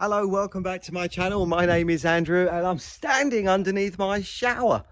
Hello, welcome back to my channel. My name is Andrew and I'm standing underneath my shower.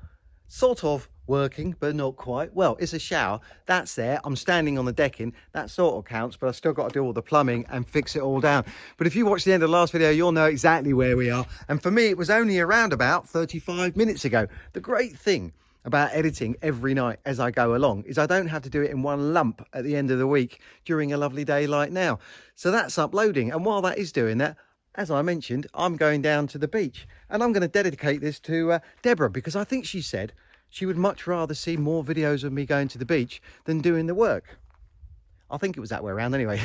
Sort of working, but not quite. Well, it's a shower. That's there. I'm standing on the decking. That sort of counts, but I've still got to do all the plumbing and fix it all down. But if you watch the end of the last video, you'll know exactly where we are. And for me, it was only around about 35 minutes ago. The great thing about editing every night as I go along is I don't have to do it in one lump at the end of the week during a lovely day like now. So that's uploading. And while that is doing that, as I mentioned, I'm going down to the beach and I'm going to dedicate this to Deborah, because I think she said she would much rather see more videos of me going to the beach than doing the work. I think it was that way around anyway.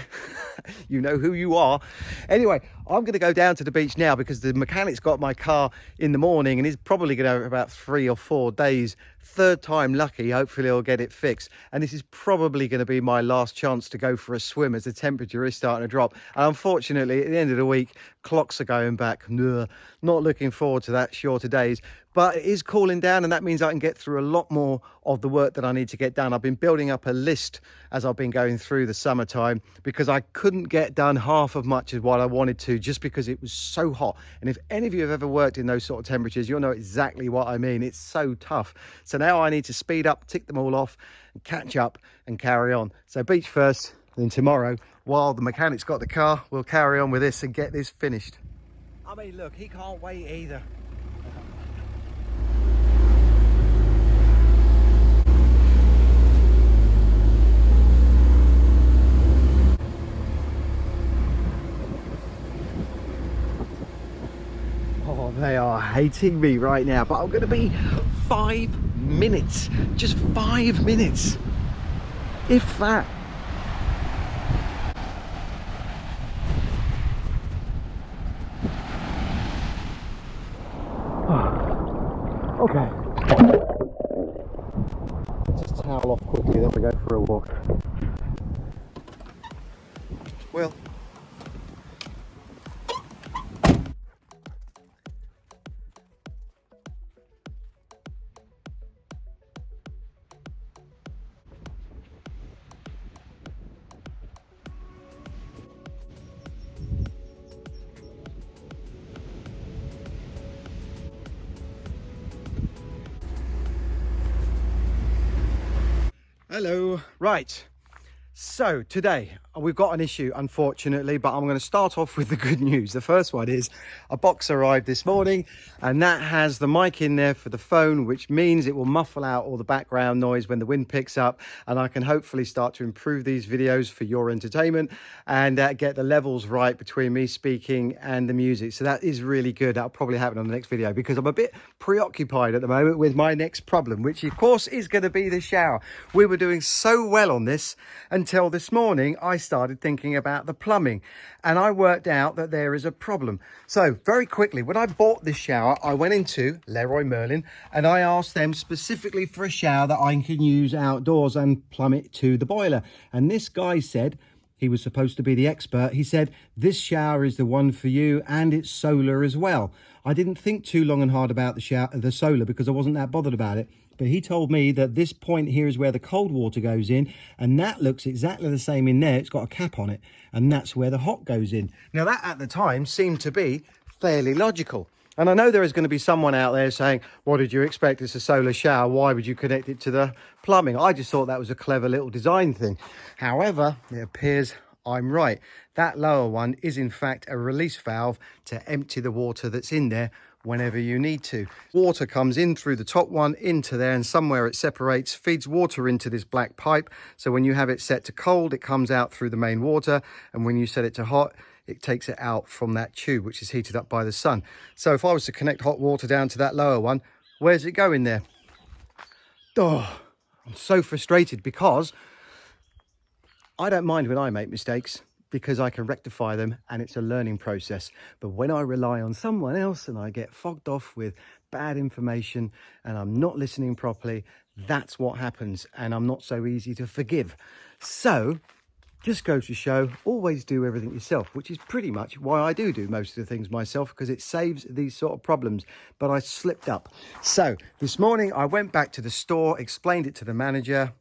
You know who you are. Anyway, I'm going to go down to the beach now because the mechanic's got my car in the morning and he's probably going to have about 3 or 4 days. Third time lucky, hopefully he'll get it fixed. And this is probably going to be my last chance to go for a swim as the temperature is starting to drop. And unfortunately, at the end of the week, clocks are going back. Not looking forward to that shorter days. But it is cooling down and that means I can get through a lot more of the work that I need to get done. I've been building up a list as I've been going through the summertime because I couldn't get done half of much of what I wanted to just because it was so hot. And if any of you have ever worked in those sort of temperatures, you'll know exactly what I mean. It's so tough. So now I need to speed up, tick them all off and catch up and carry on. So beach first, then tomorrow, while the mechanic's got the car, we'll carry on with this and get this finished. I mean, look, he can't wait either. Oh, they are hating me right now, but I'm going to be 5 minutes, just 5 minutes, if that. Oh, okay. Just towel off quickly, then we go for a walk. Well, hello. Right. So today we've got an issue, unfortunately, but I'm going to start off with the good news. The first one is a box arrived this morning and that has the mic in there for the phone, which means it will muffle out all the background noise when the wind picks up, and I can hopefully start to improve these videos for your entertainment and get the levels right between me speaking and the music. So that is really good. That'll probably happen on the next video because I'm a bit preoccupied at the moment with my next problem, which of course is going to be the shower. We were doing so well on this until this morning I started thinking about the plumbing and I worked out that there is a problem. So very quickly, when I bought this shower, I went into Leroy Merlin and I asked them specifically for a shower that I can use outdoors and plumb it to the boiler. And this guy said, he was supposed to be the expert, he said, this shower is the one for you and it's solar as well. I didn't think too long and hard about the solar because I wasn't that bothered about it. But he told me that this point here is where the cold water goes in, and that looks exactly the same in there. It's got a cap on it, and that's where the hot goes in. Now that at the time seemed to be fairly logical. And I know there is going to be someone out there saying, what did you expect? It's a solar shower. Why would you connect it to the plumbing? I just thought that was a clever little design thing. However, it appears I'm right. That lower one is in fact a release valve to empty the water that's in there whenever you need to. Water comes in through the top one into there, and somewhere it separates, feeds water into this black pipe. So when you have it set to cold, it comes out through the main water, and when you set it to hot, it takes it out from that tube, which is heated up by the sun. So if I was to connect hot water down to that lower one, where's it going there? Oh, I'm so frustrated because I don't mind when I make mistakes because I can rectify them and it's a learning process. But when I rely on someone else and I get fogged off with bad information and I'm not listening properly, that's what happens, and I'm not so easy to forgive. So just goes to show, always do everything yourself, which is pretty much why I do most of the things myself, because it saves these sort of problems. But I slipped up. So this morning I went back to the store, explained it to the manager,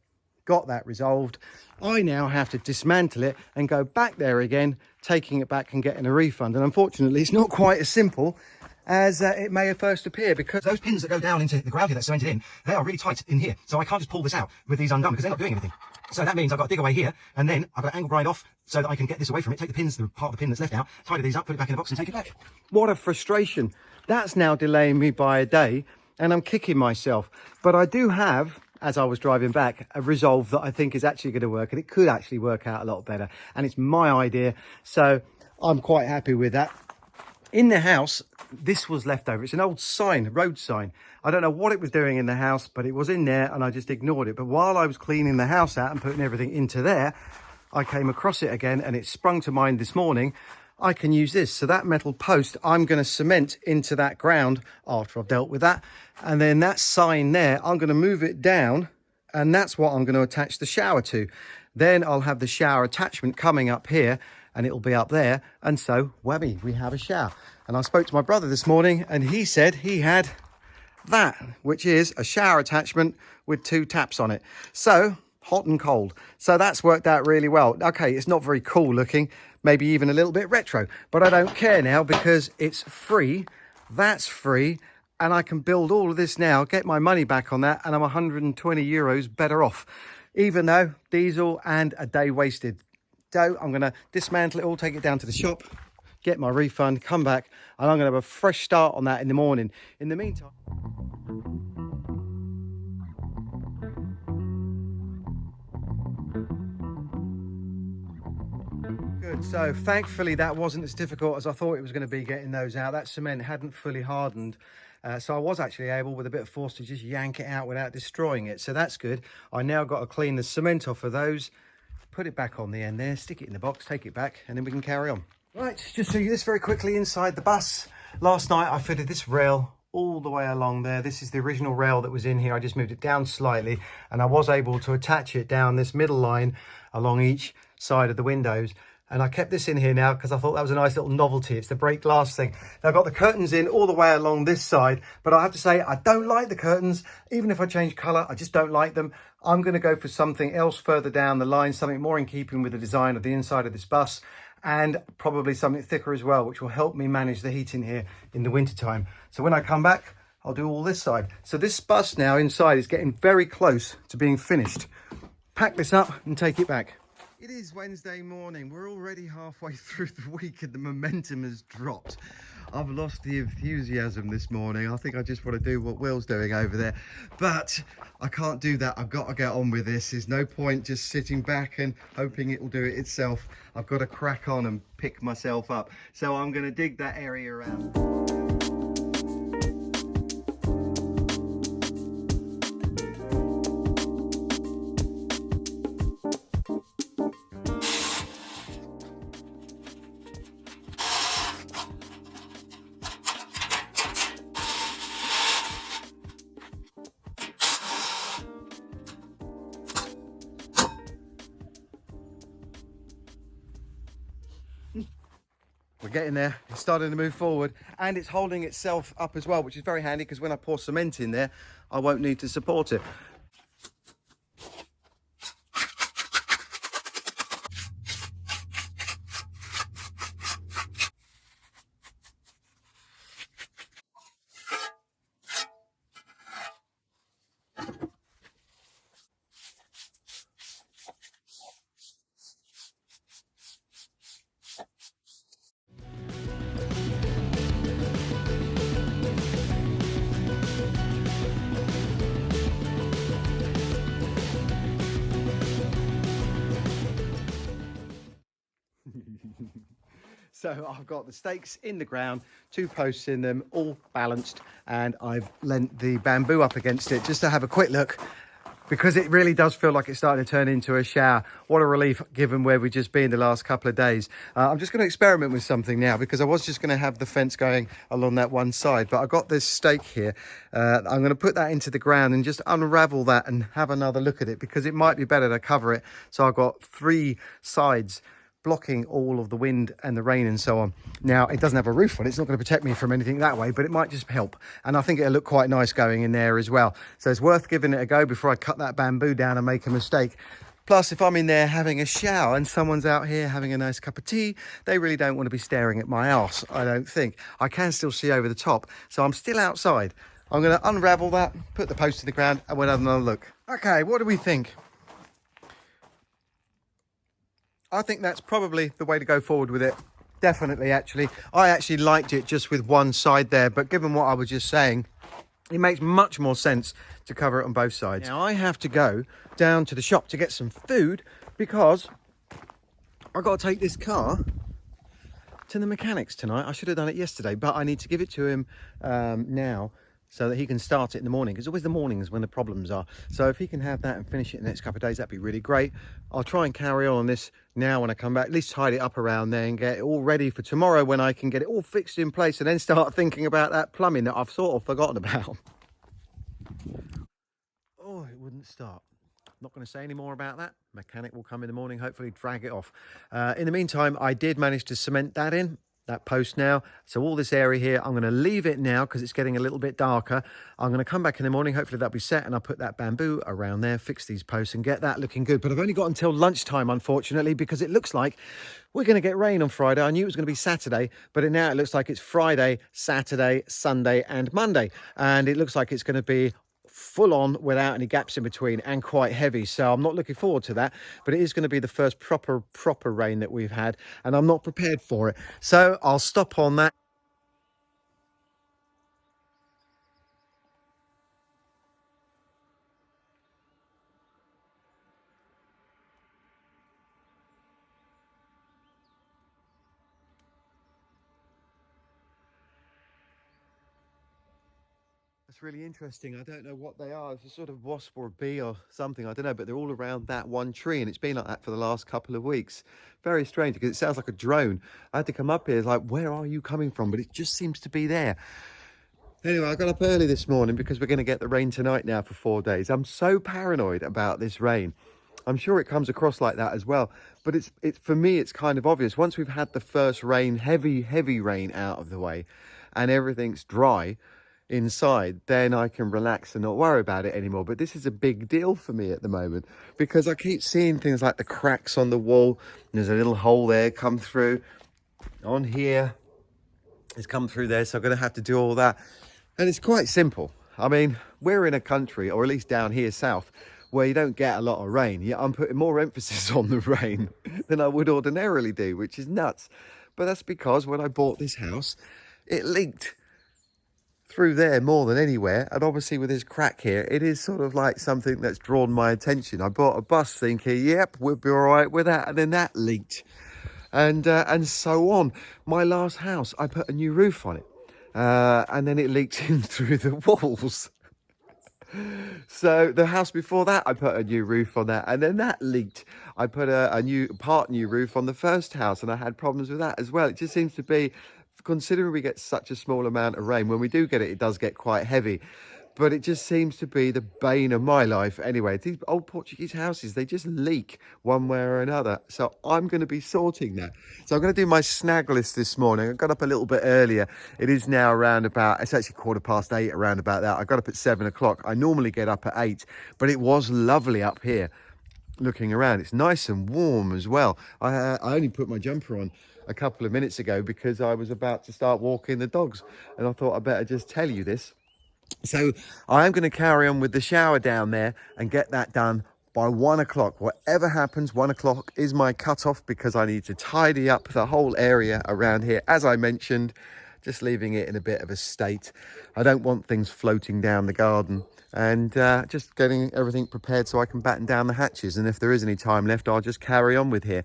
got that resolved. I now have to dismantle it and go back there again, taking it back and getting a refund. And unfortunately, it's not quite as simple as it may at first appear, because those pins that go down into the ground here that's cemented in, they are really tight in here. So I can't just pull this out with these undone because they're not doing anything. So that means I've got to dig away here, and then I've got to angle grind off so that I can get this away from it, take the pins, the part of the pin that's left out, tidy these up, put it back in the box and take it back. What a frustration. That's now delaying me by a day, and I'm kicking myself. But I do have, as I was driving back, a resolve that I think is actually going to work, and it could actually work out a lot better. And it's my idea, so I'm quite happy with that. In the house, this was left over. It's an old sign, a road sign. I don't know what it was doing in the house, but it was in there and I just ignored it. But while I was cleaning the house out and putting everything into there, I came across it again and it sprung to mind this morning. I can use this. So that metal post, I'm going to cement into that ground after I've dealt with that. And then that sign there, I'm going to move it down, and that's what I'm going to attach the shower to. Then I'll have the shower attachment coming up here, and it'll be up there, and so whammy, we have a shower. And I spoke to my brother this morning and he said he had that, which is a shower attachment with 2 taps on it. So hot and cold. So that's worked out really well. Okay, it's not very cool looking, maybe even a little bit retro, but I don't care now because it's free. That's free, and I can build all of this now, get my money back on that, and I'm 120 euros better off, even though diesel and a day wasted. So I'm going to dismantle it all, take it down to the shop, get my refund, come back, and I'm going to have a fresh start on that in the morning. In the meantime, good. So thankfully that wasn't as difficult as I thought it was going to be getting those out. That cement hadn't fully hardened. So I was actually able, with a bit of force, to just yank it out without destroying it. So that's good. I now got to clean the cement off of those, put it back on the end there, stick it in the box, take it back, and then we can carry on. Right, just show you this very quickly inside the bus. Last night I fitted this rail all the way along there. This is the original rail that was in here. I just moved it down slightly, and I was able to attach it down this middle line along each side of the windows. And I kept this in here now because I thought that was a nice little novelty. It's the break glass thing. Now I've got the curtains in all the way along this side, but I have to say I don't like the curtains. Even if I change colour, I just don't like them. I'm going to go for something else further down the line, something more in keeping with the design of the inside of this bus, and probably something thicker as well, which will help me manage the heat in here in the winter time. So when I come back, I'll do all this side. So this bus now inside is getting very close to being finished. Pack this up and take it back. It is Wednesday morning. We're already halfway through the week and the momentum has dropped. I've lost the enthusiasm this morning. I think I just want to do what Will's doing over there, but I can't do that. I've got to get on with this. There's no point just sitting back and hoping it will do it itself. I've got to crack on and pick myself up. So I'm going to dig that area around. We're getting there. It's starting to move forward, and it's holding itself up as well, which is very handy because when I pour cement in there, I won't need to support it. So I've got the stakes in the ground, 2 posts in them, all balanced, and I've lent the bamboo up against it just to have a quick look, because it really does feel like it's starting to turn into a shower. What a relief, given where we've just been the last couple of days. I'm just going to experiment with something now, because I was just going to have the fence going along that one side, but I've got this stake here. I'm going to put that into the ground and just unravel that and have another look at it, because it might be better to cover it. So I've got 3 sides blocking all of the wind and the rain and so on. Now, it doesn't have a roof on it. It's not going to protect me from anything that way, but it might just help. And I think it'll look quite nice going in there as well. So it's worth giving it a go before I cut that bamboo down and make a mistake. Plus, if I'm in there having a shower and someone's out here having a nice cup of tea, they really don't want to be staring at my arse, I don't think. I can still see over the top, so I'm still outside. I'm going to unravel that, put the post in the ground, and we'll have another look. Okay, what do we think? I think that's probably the way to go forward with it. Definitely, actually. I actually liked it just with one side there, but given what I was just saying, it makes much more sense to cover it on both sides. Now, I have to go down to the shop to get some food because I've got to take this car to the mechanics tonight. I should have done it yesterday, but I need to give it to him now so that he can start it in the morning. It's always the mornings when the problems are. So if he can have that and finish it in the next couple of days, that'd be really great. I'll try and carry on this now when I come back, at least tidy it up around there and get it all ready for tomorrow when I can get it all fixed in place and then start thinking about that plumbing that I've sort of forgotten about. Oh, it wouldn't start. Not going to say any more about that. Mechanic will come in the morning, hopefully drag it off. In the meantime, I did manage to cement that in, that post now. So all this area here, I'm going to leave it now because it's getting a little bit darker. I'm going to come back in the morning. Hopefully that'll be set and I'll put that bamboo around there, fix these posts and get that looking good. But I've only got until lunchtime, unfortunately, because it looks like we're going to get rain on Friday. I knew it was going to be Saturday, but now it looks like it's Friday, Saturday, Sunday and Monday. And it looks like it's going to be full on without any gaps in between and quite heavy, so I'm not looking forward to that, but it is going to be the first proper rain that we've had and I'm not prepared for it, so I'll stop on that. That's really interesting. I don't know what they are. It's a sort of wasp or a bee or something. I don't know, but they're all around that one tree and it's been like that for the last couple of weeks. Very strange because it sounds like a drone. I had to come up here. It's like, where are you coming from? But it just seems to be there. Anyway, I got up early this morning because we're going to get the rain tonight now for 4 days. I'm so paranoid about this rain. I'm sure it comes across like that as well. But it's for me, it's kind of obvious. Once we've had the first rain, heavy rain out of the way and everything's dry inside, then I can relax and not worry about it anymore. But this is a big deal for me at the moment because I keep seeing things like the cracks on the wall. There's a little hole there come through on here. It's come through there, so I'm going to have to do all that. And it's quite simple. I mean, we're in a country, or at least down here south, where you don't get a lot of rain. Yet I'm putting more emphasis on the rain than I would ordinarily do, which is nuts. But that's because when I bought this house, it leaked through there more than anywhere, and obviously with this crack here, it is sort of like something that's drawn my attention. I bought a bus thinking, yep, we'll be all right with that, and then that leaked, and so on. My last house, I put a new roof on it, and then it leaked in through the walls. So the house before that, I put a new roof on that, and then that leaked. I put a new roof on the first house, and I had problems with that as well. It just seems to be, considering we get such a small amount of rain, when we do get it, it does get quite heavy. But it just seems to be the bane of my life. Anyway, these old Portuguese houses, they just leak one way or another. So I'm going to be sorting that. So I'm going to do my snag list this morning. I got up a little bit earlier. It is now around about, it's actually 8:15 around about that. I got up at 7 o'clock. I normally get up at 8, but it was lovely up here looking around. It's nice and warm as well. I only put my jumper on a couple of minutes ago because I was about to start walking the dogs. And I thought I better just tell you this. So I am going to carry on with the shower down there and get that done by 1 o'clock. Whatever happens, 1 o'clock is my cutoff because I need to tidy up the whole area around here. As I mentioned, just leaving it in a bit of a state. I don't want things floating down the garden, and just getting everything prepared so I can batten down the hatches. And if there is any time left, I'll just carry on with here.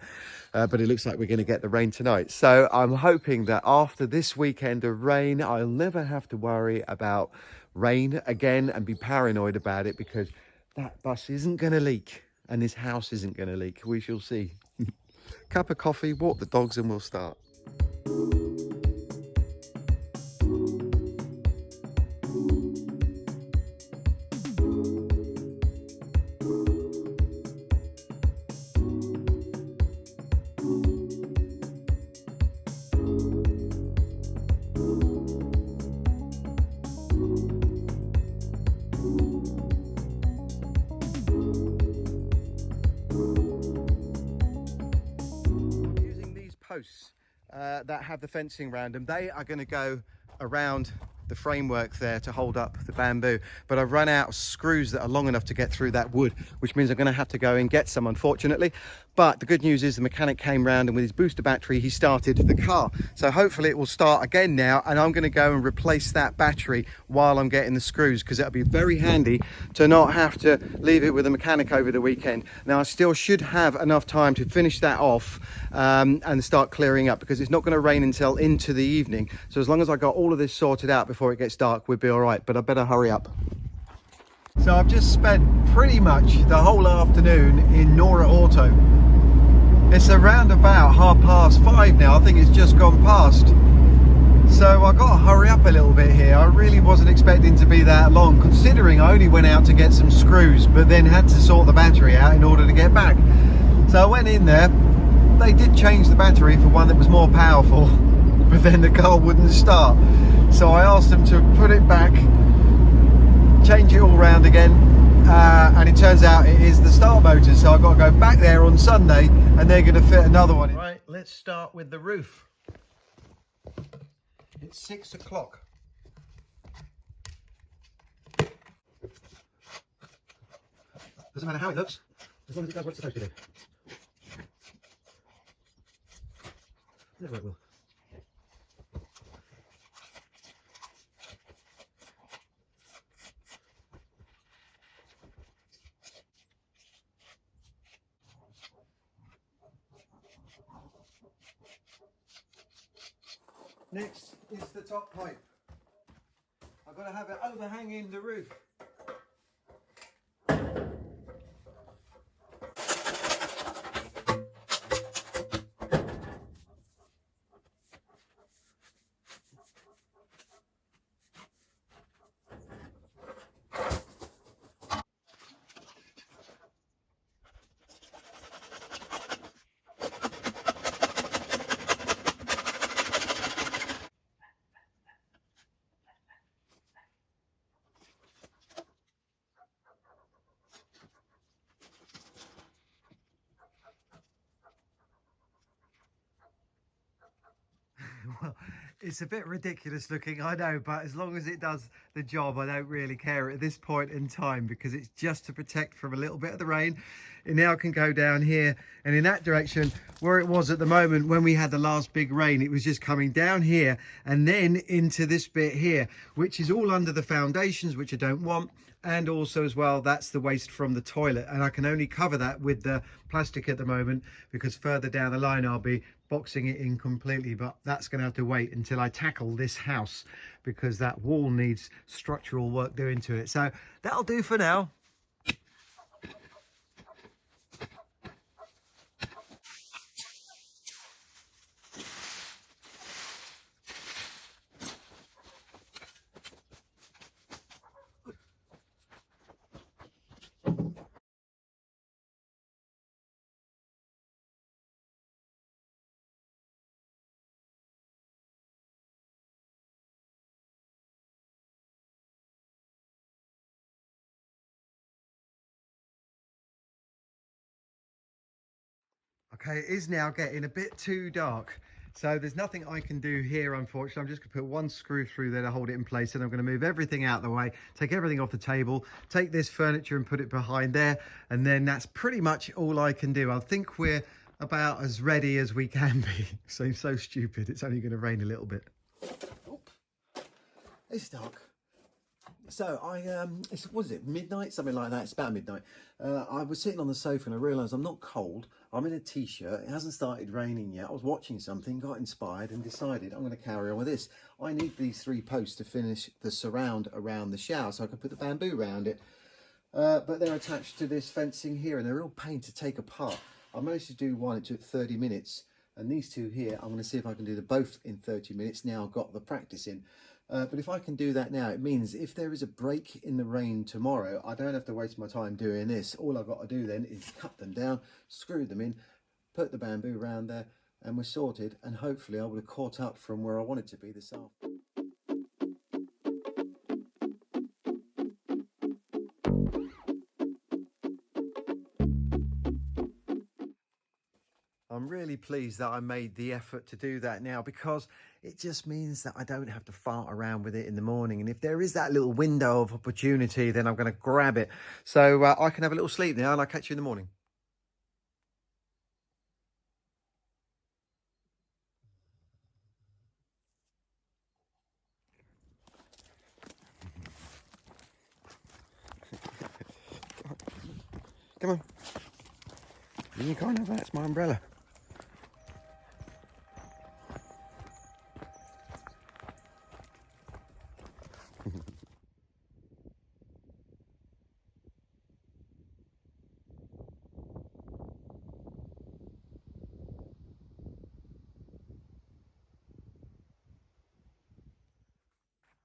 But it looks like we're going to get the rain tonight. So I'm hoping that after this weekend of rain, I'll never have to worry about rain again and be paranoid about it, because that bus isn't going to leak and this house isn't going to leak. We shall see. Cup of coffee, walk the dogs, and we'll start. that have the fencing around them, they are going to go around the framework there to hold up the bamboo, but I've run out of screws that are long enough to get through that wood, which means I'm going to have to go and get some, unfortunately. But the good news is the mechanic came round and with his booster battery he started the car, so hopefully it will start again now, and I'm going to go and replace that battery while I'm getting the screws, because it'll be very handy to not have to leave it with a mechanic over the weekend. Now I still should have enough time to finish that off and start clearing up, because it's not going to rain until into the evening, so as long as I got all of this sorted out before it gets dark, we'll be all right. But I better hurry up. So I've just spent pretty much the whole afternoon in Nora Auto. It's around about 5:30 now. I think it's just gone past. So I got to hurry up a little bit here. I really wasn't expecting to be that long, considering I only went out to get some screws, but then had to sort the battery out in order to get back. So I went in there. They did change the battery for one that was more powerful, but then the car wouldn't start. So I asked them to put it back, change it all round again, and it turns out it is the start motor, so I've got to go back there on Sunday and they're going to fit another one in. Right, let's start with the roof. It's 6 o'clock. Doesn't matter how it looks, as long as it does what it's supposed to do. Never it will. Next is the top pipe. I've got to have it overhanging the roof. Well, it's a bit ridiculous looking, I know, but as long as it does the job, I don't really care at this point in time, because it's just to protect from a little bit of the rain. It now can go down here and in that direction where it was at the moment when we had the last big rain. It was just coming down here and then into this bit here, which is all under the foundations, which I don't want. And also as well, that's the waste from the toilet, and I can only cover that with the plastic at the moment, because further down the line I'll be boxing it in completely, but that's going to have to wait until I tackle this house, because that wall needs structural work doing to it. So that'll do for now. Okay, it is now getting a bit too dark, so there's nothing I can do here, unfortunately. I'm just going to put one screw through there to hold it in place, and I'm going to move everything out of the way, take everything off the table, take this furniture and put it behind there, and then that's pretty much all I can do. I think we're about as ready as we can be. Seems so stupid. It's only going to rain a little bit. Oop. It's dark. So was it midnight, something like that? It's about midnight. I was sitting on the sofa and I realised I'm not cold. I'm in a t-shirt. It hasn't started raining yet. I was watching something, got inspired and decided I'm going to carry on with this. I need these 3 posts to finish the surround around the shower so I can put the bamboo around it. But they're attached to this fencing here and they're a real pain to take apart. I managed to do one. It took 30 minutes. And these 2 here, I'm going to see if I can do them both in 30 minutes. Now I've got the practice in. But if I can do that now, it means if there is a break in the rain tomorrow, I don't have to waste my time doing this. All I've got to do then is cut them down, screw them in, put the bamboo around there, and we're sorted. And hopefully I will have caught up from where I want it to be this afternoon. I'm really really pleased that I made the effort to do that now, because it just means that I don't have to fart around with it in the morning. And if there is that little window of opportunity, then I'm going to grab it. So I can have a little sleep now, and I'll catch you in the morning. Come on. You can't have that. It's my umbrella.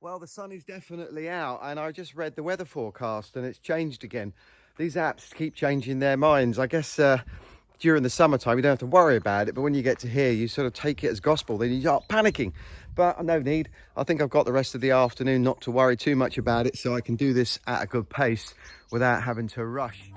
Well, the sun is definitely out, and I just read the weather forecast and it's changed again. These apps keep changing their minds. I guess during the summertime you don't have to worry about it, but when you get to here you sort of take it as gospel, then you start panicking. But no need. I think I've got the rest of the afternoon not to worry too much about it, so I can do this at a good pace without having to rush.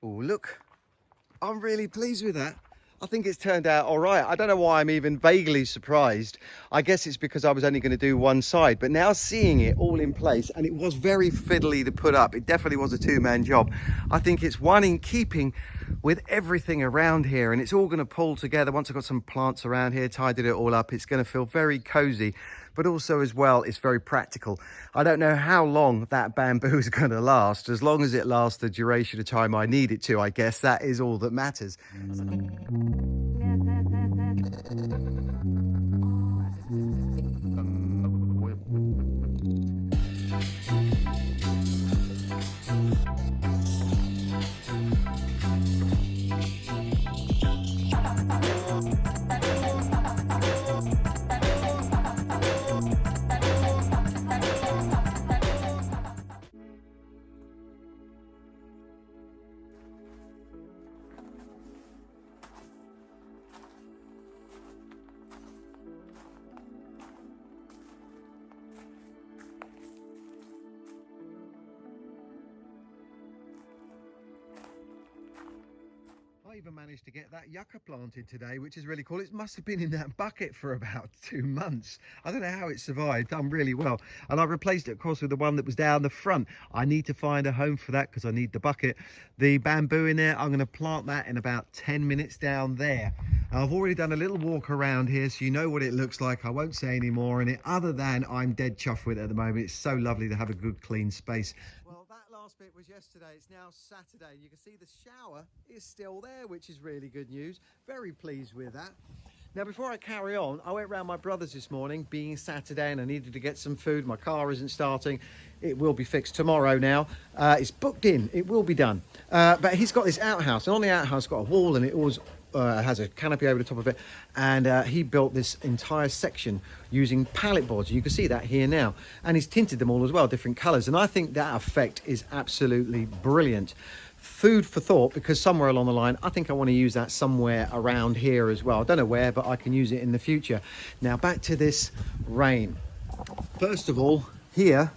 Look, I'm really pleased with that. I think it's turned out all right. I don't know why I'm even vaguely surprised. I guess it's because I was only going to do one side, but now seeing it all in place, and it was very fiddly to put up. It definitely was a two-man job. I think it's one in keeping with everything around here, and it's all going to pull together. Once I've got some plants around here, tidied it all up, it's going to feel very cozy, but also as well, it's very practical. I don't know how long that bamboo is going to last. As long as it lasts the duration of time I need it to, I guess that is all that matters. I even managed to get that yucca planted today, which is really cool. It must have been in that bucket for about 2 months. I don't know how it survived. Done really well. And I replaced it, of course, with the one that was down the front. I need to find a home for that because I need the bucket. The bamboo in there, I'm going to plant that in about 10 minutes down there. I've already done a little walk around here, so you know what it looks like. I won't say any more on it, other than I'm dead chuffed with it at the moment. It's so lovely to have a good, clean space. Well, that last bit was yesterday. It's now Saturday. You can see the shower is still there, which is really good news. Very pleased with that. Now, before I carry on, I went round my brother's this morning, being Saturday, and I needed to get some food. My car isn't starting. It will be fixed tomorrow now. It's booked in. It will be done. But he's got this outhouse, and on the outhouse got a wall, and it was has a canopy over the top of it, and he built this entire section using pallet boards. You can see that here now, and he's tinted them all as well, different colors, and I think that effect is absolutely brilliant. Food for thought, because somewhere along the line I think I want to use that somewhere around here as well. I don't know where, but I can use it in the future. Now back to this rain. First of all, here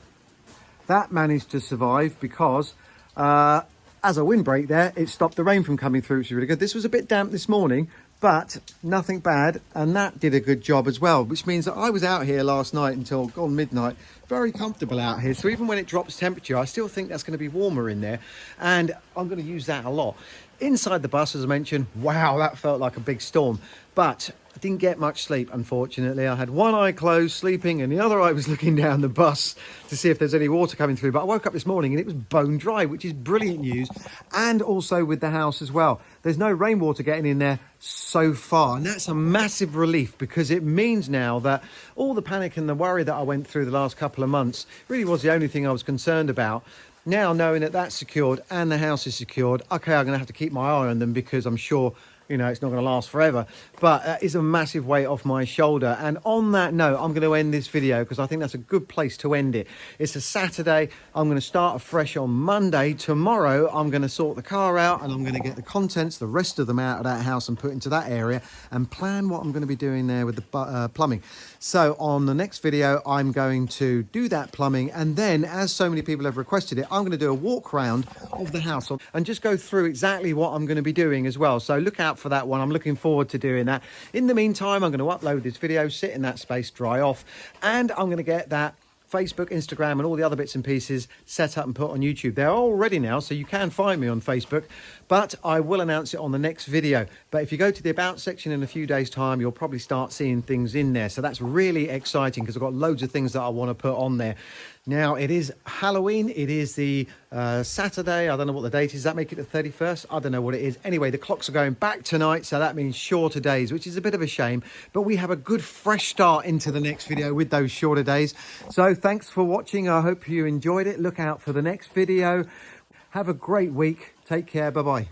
that managed to survive because as a windbreak there, it stopped the rain from coming through, which is really good. This was a bit damp this morning, but nothing bad, and that did a good job as well, which means that I was out here last night until gone midnight, very comfortable out here. So even when it drops temperature, I still think that's going to be warmer in there, and I'm going to use that a lot. Inside the bus, as I mentioned, wow, that felt like a big storm, but I didn't get much sleep, unfortunately. I had one eye closed sleeping and the other eye was looking down the bus to see if there's any water coming through. But I woke up this morning and it was bone dry, which is brilliant news. And also with the house as well, there's no rainwater getting in there so far, and that's a massive relief, because it means now that all the panic and the worry that I went through the last couple of months really was the only thing I was concerned about. Now, knowing that that's secured and the house is secured, okay, I'm going to have to keep my eye on them, because I'm sure you know, it's not going to last forever, but that is a massive weight off my shoulder. And on that note, I'm going to end this video because I think that's a good place to end it. It's a Saturday. I'm going to start afresh on Monday. Tomorrow, I'm going to sort the car out and I'm going to get the contents, the rest of them out of that house and put into that area and plan what I'm going to be doing there with the plumbing. So on the next video, I'm going to do that plumbing. And then, as so many people have requested it, I'm going to do a walk round of the house and just go through exactly what I'm going to be doing as well. So look out for that one. I'm looking forward to doing that. In the meantime, I'm going to upload this video, sit in that space, dry off, and I'm going to get that Facebook, Instagram, and all the other bits and pieces set up and put on YouTube. They're all ready now, so you can find me on Facebook, but I will announce it on the next video. But if you go to the About section in a few days' time, you'll probably start seeing things in there. So that's really exciting because I've got loads of things that I want to put on there. Now, it is Halloween. It is the Saturday. I don't know what the date is. Does that make it the 31st? I don't know what it is. Anyway, the clocks are going back tonight, so that means shorter days, which is a bit of a shame. But we have a good fresh start into the next video with those shorter days. So thanks for watching. I hope you enjoyed it. Look out for the next video. Have a great week. Take care. Bye-bye.